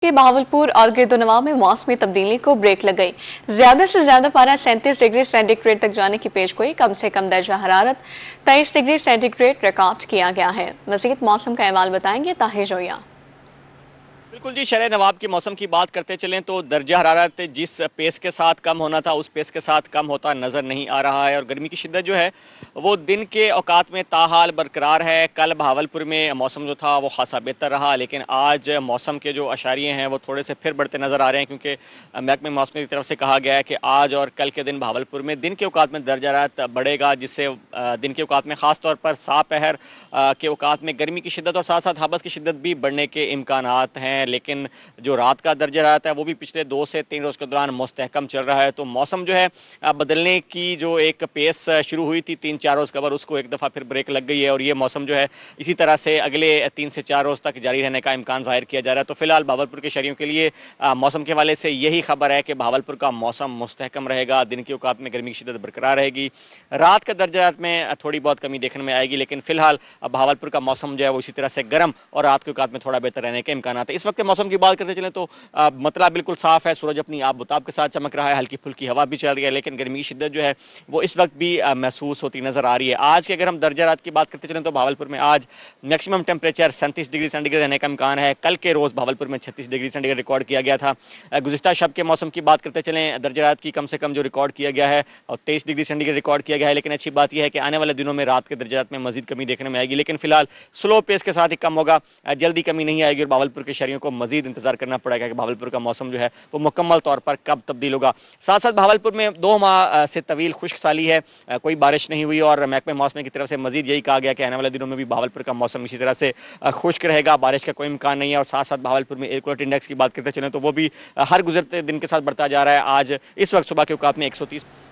के बहावलपुर और गिरदोनवा में मौसमी तब्दीली को ब्रेक लग गई। ज्यादा से ज्यादा पारा 37 डिग्री सेंटीग्रेड तक जाने की पेशगोई, कम से कम दर्जा हरारत 23 डिग्री सेंटीग्रेड रिकॉर्ड किया गया है। मजीद मौसम का अहवाल बताएंगे ताहिर जोया। बिल्कुल जी, शरह नवाब के मौसम की बात करते चलें तो दर्जा हरारत जिस पेस के साथ कम होना था उस पेस के साथ कम होता नजर नहीं आ रहा है और गर्मी की शिद्दत जो है वो दिन के औकात में ताहाल बरकरार है। कल बहावलपुर में मौसम जो था वो खासा बेहतर रहा, लेकिन आज मौसम के जो अशारिये हैं वो थोड़े से फिर बढ़ते नजर आ रहे हैं, क्योंकि महकमे मौसम की तरफ से कहा गया है कि आज और कल के दिन बहावलपुर में दिन के औकात में दर्जा हरारत बढ़ेगा, जिससे दिन के औकात में खासतौर पर सा पहर के औकात में गर्मी की शिद्दत और साथ साथ हबस की शिद्दत भी बढ़ने के इम्कानात हैं। लेकिन जो रात का दर्जा रहता है वो भी पिछले 2 से 3 रोज के दौरान मुस्तहकम चल रहा है। तो मौसम जो है बदलने की जो एक पेस शुरू हुई थी 3-4 रोज कवर, उसको एक दफा फिर ब्रेक लग गई है और ये मौसम जो है इसी तरह से अगले 3 से 4 रोज तक जारी रहने का इम्कान जाहिर किया जा रहा है। तो फिलहाल भावलपुर के शहरियों के लिए मौसम के हवाले से यही खबर है कि भावलपुर का मौसम मुस्तहकम रहेगा, दिन के औकात में गर्मी की शिद्दत बरकरार रहेगी, रात के दर्जा में थोड़ी बहुत कमी देखने में आएगी, लेकिन फिलहाल भावलपुर का मौसम जो है वो इसी तरह से गर्म और रात के औकात में थोड़ा बेहतर रहने के इम्कान है। इस वक्त मौसम की बात करते चलें तो मतला बिल्कुल साफ है, सूरज अपनी आप बुताब के साथ चमक रहा है, हल्की फुल्की हवा भी चल रही है, लेकिन गर्मी की शिद्दत जो है वो इस वक्त भी महसूस होती नजर आ रही है। आज के अगर हम दर्जा रात की बात करते चलें तो भावलपुर में आज मैक्सिमम टेम्परेचर 37 डिग्री सेंटीग्रेड रहने का इम्कान है। कल के रोज भावलपुर में 36 डिग्री सेंटीग्रेड रिकॉर्ड किया गया था। गुज़िश्ता शब के मौसम की बात करते चलें, दर्जा रात की कम से कम जो रिकॉर्ड किया गया है और 23 डिग्री सेंटीग्रेड रिकॉर्ड किया गया है, लेकिन अच्छी बात यह है कि आने वाले दिनों में रात के दर्जात में मजीद कमी देखने में आएगी, लेकिन फिलहाल स्लो पेस के साथ ही कम होगा, जल्दी कमी नहीं आएगी और भावलपुर के शहरियों को मजीद इंतजार करना पड़ेगा कि भावलपुर का मौसम जो है वो मुकम्मल तौर पर कब तब्दील होगा। साथ साथ भावलपुर में 2 माह से तवील खुश्क साली है, कोई बारिश नहीं हुई और महकमे मौसम की तरफ से मजीद यही कहा गया कि आने वाले दिनों में भी भावलपुर का मौसम इसी तरह से खुश्क रहेगा, बारिश का कोई इम्कान नहीं है। और साथ साथ भावलपुर में एयर क्वालिटी इंडेक्स की बात करते चलें तो वो भी हर गुजरते दिन के साथ बढ़ता जा रहा है। आज इस वक्त सुबह के औकात में 130